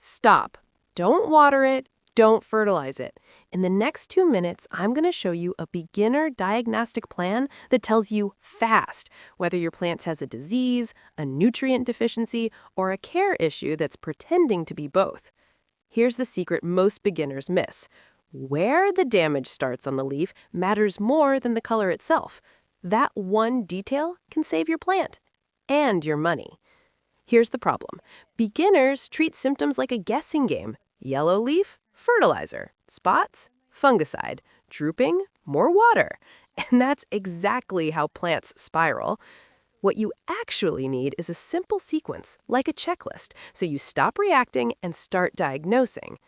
Stop. Don't water it. Don't fertilize it. In the next 2 minutes, I'm going to show you a beginner diagnostic plan that tells you fast whether your plant has a disease, a nutrient deficiency, or a care issue that's pretending to be both. Here's the secret most beginners miss. Where the damage starts on the leaf matters more than the color itself. That one detail can save your plant and your money. Here's the problem. Beginners treat symptoms like a guessing game. Yellow leaf, fertilizer. Spots, fungicide. Drooping, more water. And that's exactly how plants spiral. What you actually need is a simple sequence, like a checklist, so you stop reacting and start diagnosing.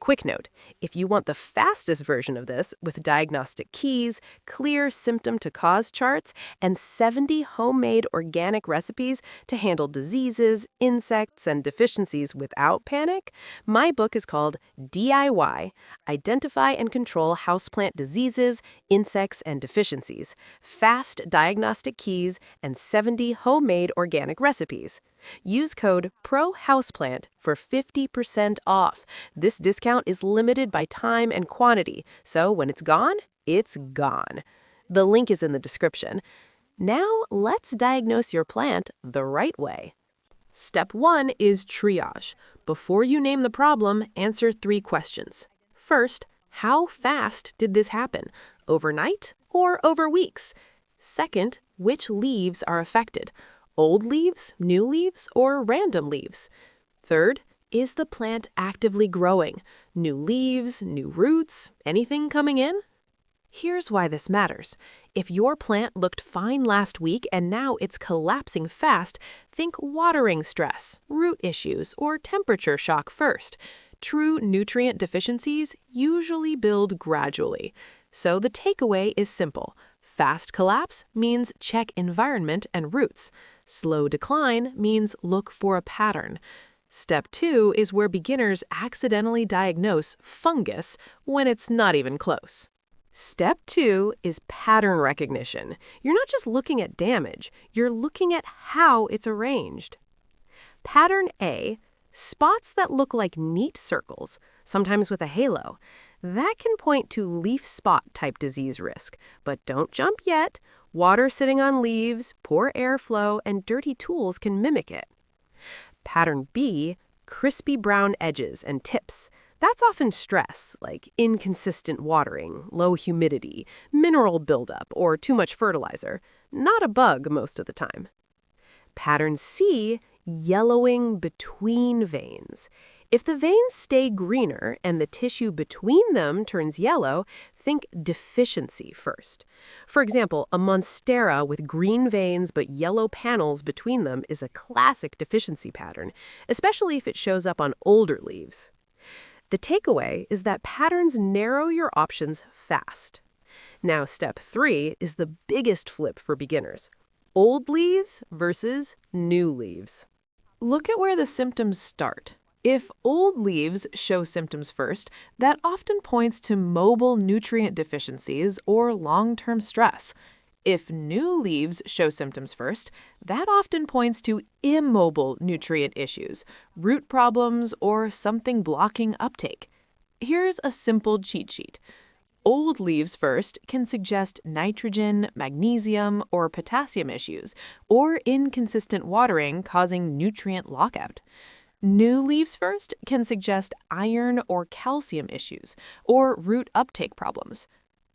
Quick note, if you want the fastest version of this with diagnostic keys, clear symptom-to-cause charts, and 70 homemade organic recipes to handle diseases, insects, and deficiencies without panic, my book is called DIY, Identify and Control Houseplant Diseases, Insects, and Deficiencies, Fast Diagnostic Keys, and 70 homemade organic recipes. Use code PROHOUSEPLANT for 50% off. This discount is limited by time and quantity, so when it's gone, it's gone. The link is in the description. Now, let's diagnose your plant the right way. Step 1 is triage. Before you name the problem, answer 3 questions. First, how fast did this happen? Overnight or over weeks? Second, which leaves are affected? Old leaves, new leaves, or random leaves? Third, is the plant actively growing? New leaves, new roots, anything coming in? Here's why this matters. If your plant looked fine last week and now it's collapsing fast, think watering stress, root issues, or temperature shock first. True nutrient deficiencies usually build gradually. So the takeaway is simple. Fast collapse means check environment and roots. Slow decline means look for a pattern. Step 2 is where beginners accidentally diagnose fungus when it's not even close. Step 2 is pattern recognition. You're not just looking at damage, you're looking at how it's arranged. Pattern A, spots that look like neat circles, sometimes with a halo. That can point to leaf spot type disease risk, but don't jump yet. Water sitting on leaves, poor airflow, and dirty tools can mimic it. Pattern B, crispy brown edges and tips. That's often stress, like inconsistent watering, low humidity, mineral buildup, or too much fertilizer. Not a bug most of the time. Pattern C, yellowing between veins. If the veins stay greener and the tissue between them turns yellow, think deficiency first. For example, a monstera with green veins but yellow panels between them is a classic deficiency pattern, especially if it shows up on older leaves. The takeaway is that patterns narrow your options fast. Now, step 3 is the biggest flip for beginners. Old leaves versus new leaves. Look at where the symptoms start. If old leaves show symptoms first, that often points to mobile nutrient deficiencies or long-term stress. If new leaves show symptoms first, that often points to immobile nutrient issues, root problems, or something blocking uptake. Here's a simple cheat sheet. Old leaves first can suggest nitrogen, magnesium, or potassium issues, or inconsistent watering causing nutrient lockout. New leaves first can suggest iron or calcium issues, or root uptake problems.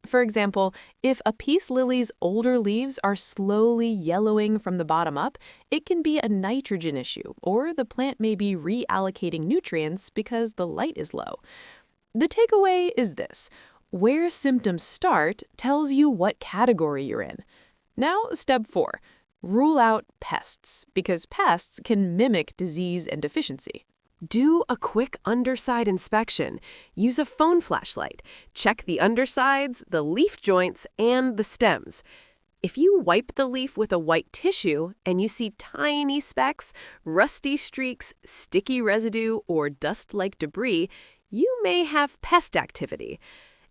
For example, if a peace lily's older leaves are slowly yellowing from the bottom up, it can be a nitrogen issue, or the plant may be reallocating nutrients because the light is low. The takeaway is this. Where symptoms start tells you what category you're in. Now, step 4. Rule out pests, because pests can mimic disease and deficiency. Do a quick underside inspection. Use a phone flashlight. Check the undersides, the leaf joints, and the stems. If you wipe the leaf with a white tissue and you see tiny specks, rusty streaks, sticky residue, or dust-like debris, you may have pest activity.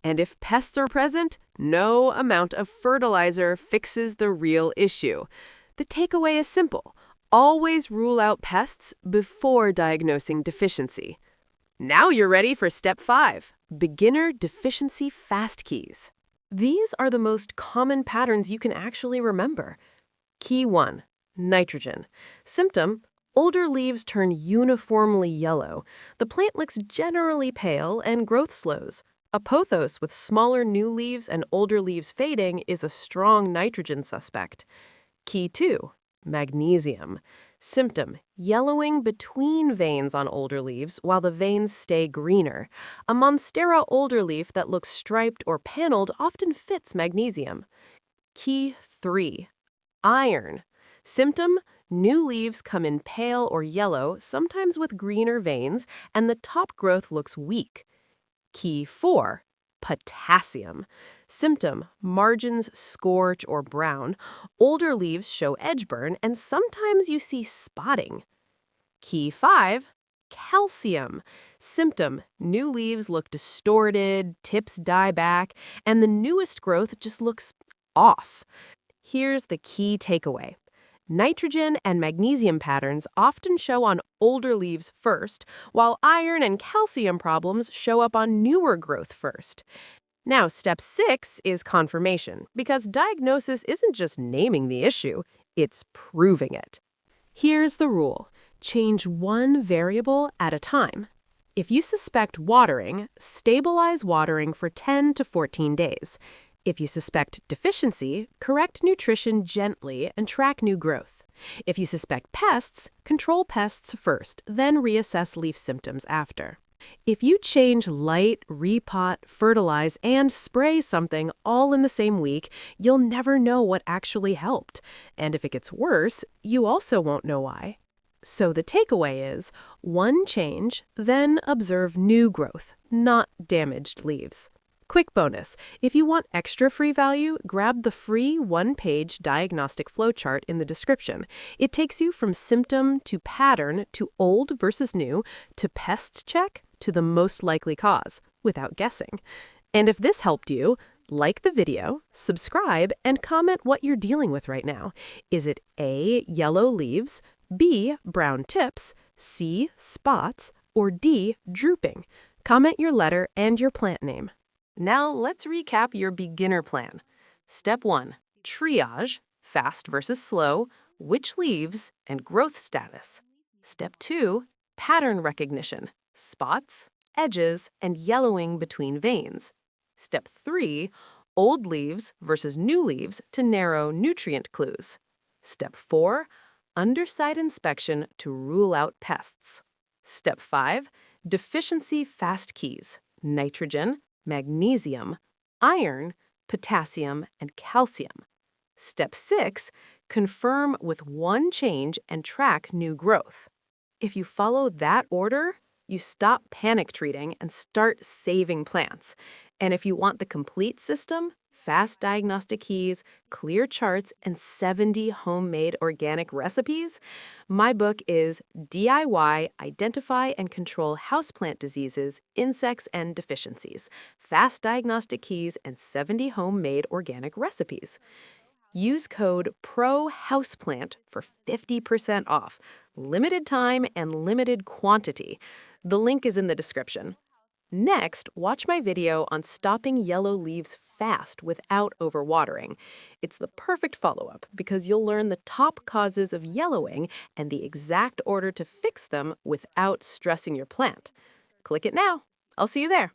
And if pests are present, no amount of fertilizer fixes the real issue. The takeaway is simple. Always rule out pests before diagnosing deficiency. Now you're ready for step 5, beginner deficiency fast keys. These are the most common patterns you can actually remember. Key 1, nitrogen. Symptom, older leaves turn uniformly yellow. The plant looks generally pale and growth slows. A pothos with smaller new leaves and older leaves fading is a strong nitrogen suspect. Key 2, magnesium. Symptom, yellowing between veins on older leaves while the veins stay greener. A monstera older leaf that looks striped or paneled often fits magnesium. Key 3, iron. Symptom, new leaves come in pale or yellow, sometimes with greener veins, and the top growth looks weak. Key 4, potassium. Symptom, margins scorch or brown. Older leaves show edge burn, and sometimes you see spotting. Key 5, calcium. Symptom, new leaves look distorted, tips die back, and the newest growth just looks off. Here's the key takeaway. Nitrogen and magnesium patterns often show on older leaves first, while iron and calcium problems show up on newer growth first. Now, step 6 is confirmation, because diagnosis isn't just naming the issue, it's proving it. Here's the rule. Change one variable at a time. If you suspect watering, stabilize watering for 10 to 14 days. If you suspect deficiency, correct nutrition gently and track new growth. If you suspect pests, control pests first, then reassess leaf symptoms after. If you change light, repot, fertilize, and spray something all in the same week, you'll never know what actually helped. And if it gets worse, you also won't know why. So the takeaway is, one change, then observe new growth, not damaged leaves. Quick bonus, if you want extra free value, grab the free one-page diagnostic flowchart in the description. It takes you from symptom to pattern to old versus new to pest check to the most likely cause, without guessing. And if this helped you, like the video, subscribe, and comment what you're dealing with right now. Is it A, yellow leaves, B, brown tips, C, spots, or D, drooping? Comment your letter and your plant name. Now let's recap your beginner plan. Step 1, triage, fast versus slow, which leaves, and growth status. Step 2, pattern recognition, spots, edges, and yellowing between veins. Step 3, old leaves versus new leaves to narrow nutrient clues. Step 4, underside inspection to rule out pests. Step 5, deficiency fast keys, nitrogen, magnesium, iron, potassium, and calcium. Step 6, confirm with one change and track new growth. If you follow that order, you stop panic treating and start saving plants. And if you want the complete system, fast diagnostic keys, clear charts, and 70 homemade organic recipes, my book is DIY Identify and Control Houseplant Diseases, Insects, and Deficiencies, Fast Diagnostic Keys, and 70 Homemade Organic Recipes. Use code PROHOUSEPLANT for 50% off, limited time and limited quantity. The link is in the description. Next, watch my video on stopping yellow leaves fast without overwatering. It's the perfect follow-up because you'll learn the top causes of yellowing and the exact order to fix them without stressing your plant. Click it now. I'll see you there.